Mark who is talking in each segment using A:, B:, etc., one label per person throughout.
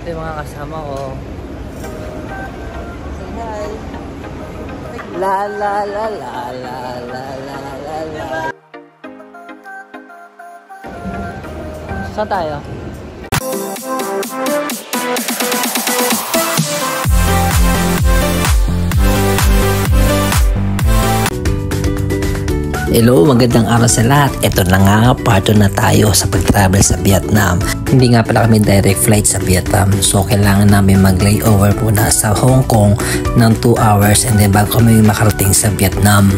A: Ito yung mga kasama ko. Say hi. La la la la la la la la la. Saan tayo?
B: Hello, magandang araw sa lahat. Ito na nga, part 2 na tayo sa pag-travel sa Vietnam. Hindi nga pala kami direct flight sa Vietnam. So, kailangan namin mag-layover muna sa Hong Kong ng 2 hours and then bago kami makarating sa Vietnam.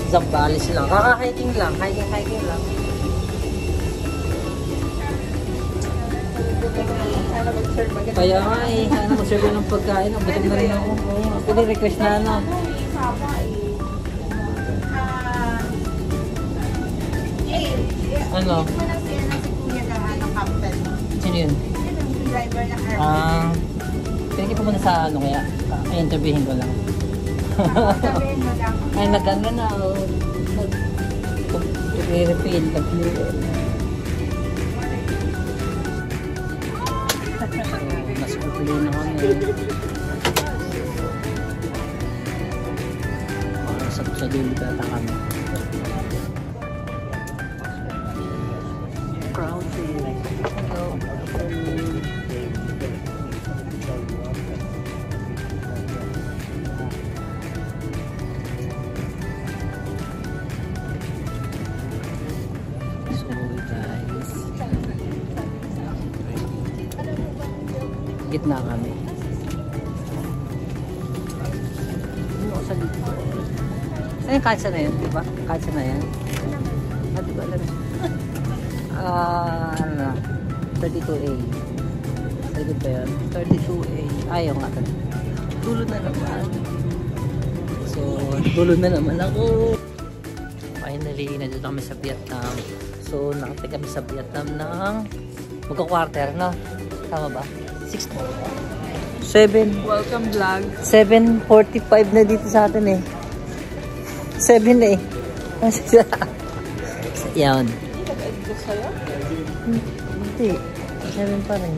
B: Zambales lang. Kaka-hiking lang. Hiking lang. Kaya nga eh. Sana mag-serve ng pagkain. Gutom na rin ako. Pwede request na ano. Ano? Sino yun?
C: Driver ng airplane.
B: Pinagin po muna sa ano kaya? Interviewin ko lang.
C: Sabihin mo lang.
B: Ay, nag-ano na. Nag-refill. Mas pupuli na kami. Sa dulo bata kami. Crown gitna kami. Ano sa dito? Ano yung kalsa na yun? Diba? Kalsa na yan? Diba alam? Ano? 32A. Sagot ba yan? 32A. Ayaw nga ka. Dulo na naman. So, dulo na naman ako. Finally, nandito kami sa Vietnam. So, nakatay kami sa Vietnam ng magka-quarter, no? Tama ba? 7.
A: Welcome vlog.
B: 7:45 na dito sa atin eh. 7 na eh. Yan.
A: Hindi nag-edit sa'yo?
B: Hindi. 7 pa rin.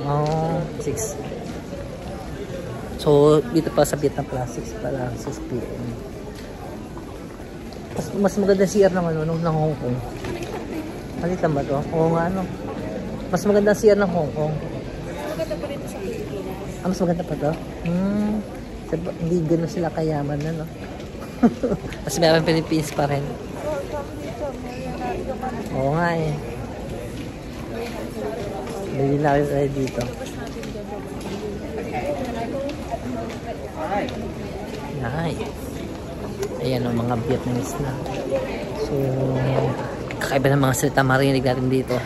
B: Oh, 6. So, dito pa sa Vietnam pala, 6 pa lang, 6 p.m. Mas maganda CR naman nung ng Hong Kong. Malitan ba to? Oo nga, ano. Mas maganda CR ng Hong Kong.
C: Maganda pa rin sa Pilipinas.
B: Mas maganda pa to? Hindi gano'n sila kayaman na, no? Mas meron Philippines pa rin. Oo nga eh. Bili na rin tayo dito. Nice. Ayan ang mga Vietnamese na. So, kakaiba ng mga salita marinig natin dito.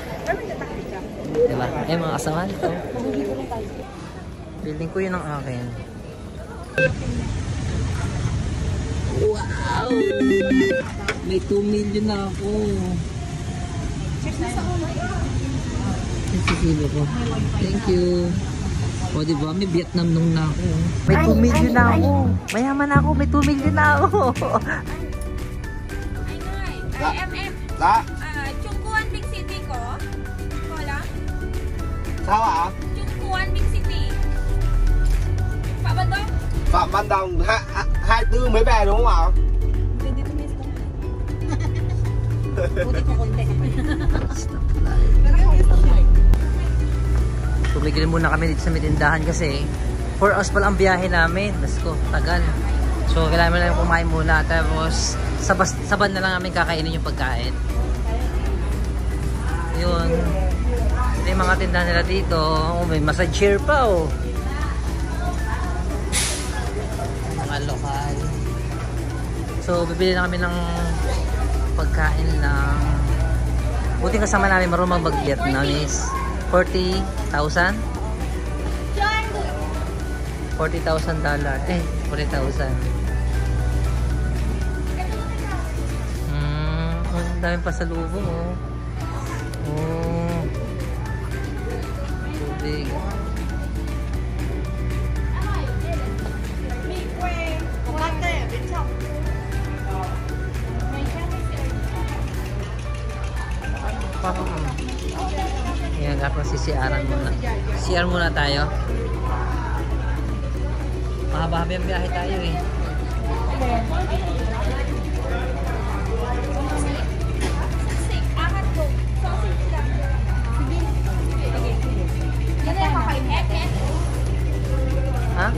B: Diba? Eh, mga kasama nito. Feeling ko yun ang akin. Wow! May 2 million na ako. Sisilo ko. Thank you. O diba, may Vietnam nung na ako. May 2 million na ako. Mayaman na ako, may 2 million na ako.
D: Dạ,
C: Trung Quan Big City có là
D: sao ạ?
C: Trung Quan Big City. Phạm Văn Đồng.
D: Phạm Văn Đồng 24 mới về đúng không ạ?
B: Tumigil muna kami dito sa mitindahan kasi 4 hours pa lang ang biyahe namin. Basko, tagal. So, kailangan mo lang kumain muna. Tapos, saban na lang namin kakainin yung pagkain. Yun. Ito yung mga tindahan nila dito. Oh, may massage chair pa, oh. Mga lokal. So, bibili na kami ng pagkain ng... Buti kasama namin marunong mag-Vietnamese. 40,000? $40,000. Eh, 40,000. Ang daming pasalubong, oh. Oh. Tubig. Parang yan, dapat CCR-an muna. CR muna tayo. Mahaba-haba yung biyahe tayo eh. Ha?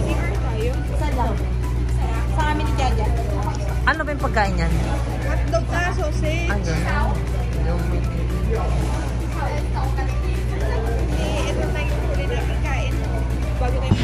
C: Saan lang? Sa kami ni Jaja.
B: Ano ba yung pagkain yan?
C: Hotdog na, sausage.
B: Ano? Yung...
C: Ito na yung huli na pagkain. Bago tayo.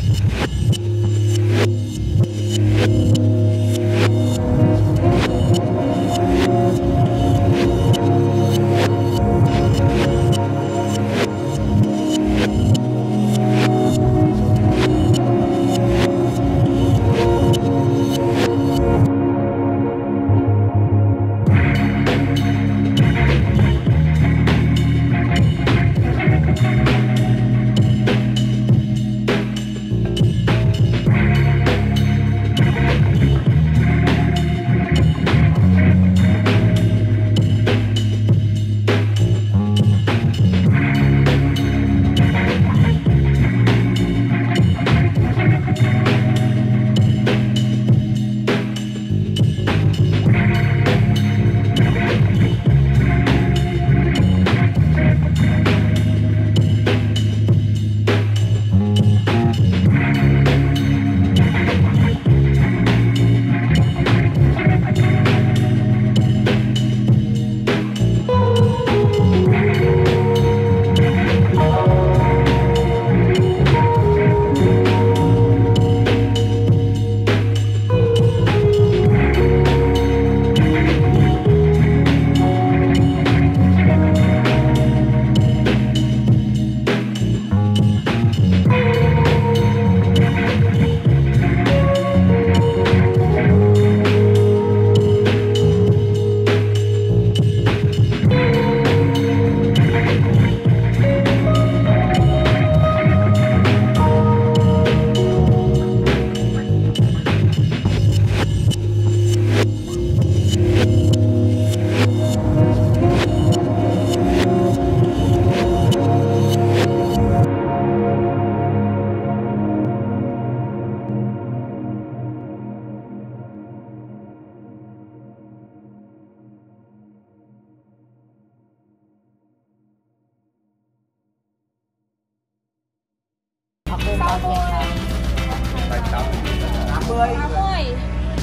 C: Amoy.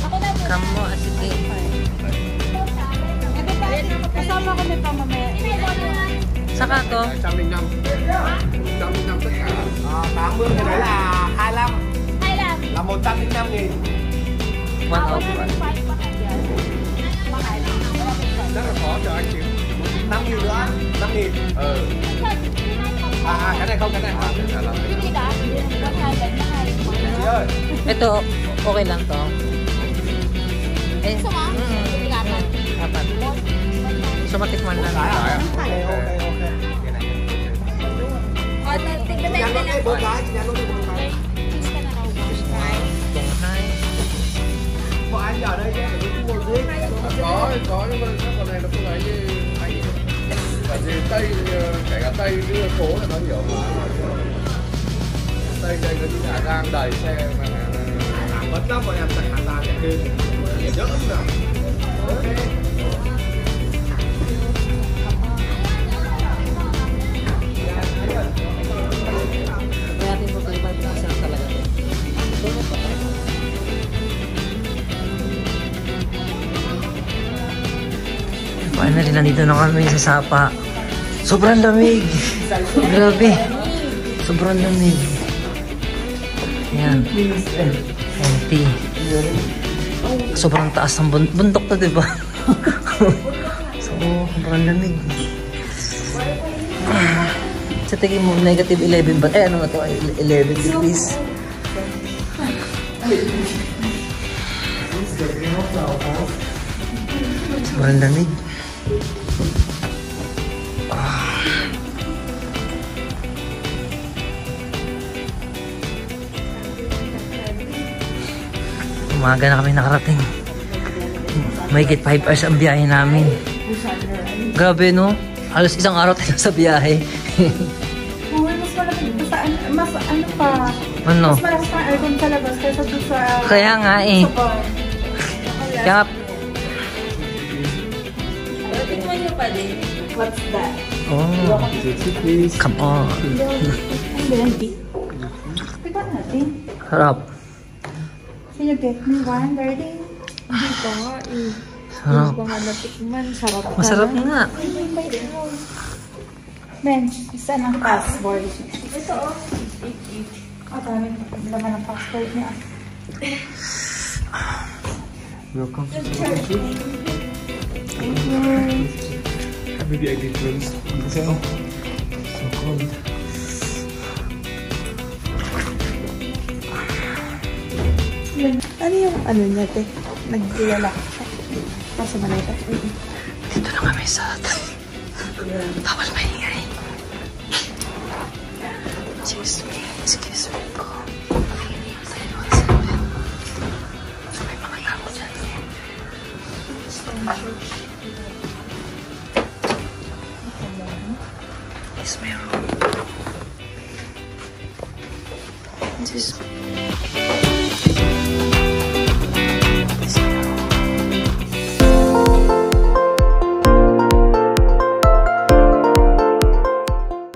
C: Ako na muna.
A: Kamo, sige.
C: Kasama ko nito mamaya.
A: Saka to?
D: 105. 105 tất cả. 80 cái đấy là 25.
C: 25.
D: Là 105.000.
A: 101.
D: Rất là khó cho anh chịu. 5.000 nữa. 5.000. Cái này không, cái này không.
C: Hindi ka?
D: Chị ơi.
A: Ito, okay lang to. Eh,
C: Gusto mo? Hindi ka pa.
A: apat. So, matikman na lang.
D: Ok, ok, ok.
C: Tignan
D: Nhà
C: natin
D: nó
C: na
D: đây 4 cái, nhà nó đây 4 cái.
C: Please ka na raw.
A: Tunghay.
D: Bọn anh ở đây nhé, để mua dưới.
E: Có nhưng mà các con này nó không ấy như anh tại vì Tây kể cả Tây đưa phố là nó hiểu mà Tây đây có những nhà gang đầy xe mà
D: Mất lắm bọn em tại Hà Giang chạy lên. Nhớ lắm nào.
A: Kaya natin po tayo masarap talaga to. Ito na po.
B: Finally, nandito na kami sa Sapa. Sobrang lamig. Grabe. Sobrang lamig. Yan. Empty. Sobrang taas ng bundok to, diba? So, sobrang lamig. Sa tingin mo, negative 11 ba? Eh, ano nga to? 11 degrees. Sobrang lamig. Umaga na kami nakarating. Mahigit 5 hours ang biyahe namin. Grabe, no? Halos isang araw tayo sa biyahe.
F: Oo, mas malaki. Mas ano pa.
B: Ano?
F: Mas malakas pa ang aircon sa labas kaysa doon sa...
B: Kaya nga eh.
F: sa bar.
B: Kaya nga...
C: Tikman niyo pa din.
F: What's that?
B: Oh. Come on.
F: Ang ganti. Tignan natin.
B: Sarap.
F: Can you get me one, darling? Hindi pa nga eh.
B: Sarap.
F: Hindi pa nga natikman. Sarap ka
B: Masarap
F: na.
B: nga.
F: Men, isa ng passport. Ito oh. Ang dami laman ng passport niya.
E: welcome to
F: Thank you.
E: maybe I did drinks. So cold.
F: Ano yung ano niya, te? Naglalak siya. Nasa maleta.
B: Dito na kami sa... Bawal maingay. Excuse me. Excuse me po. May mga lamo dyan. Is my room. This is...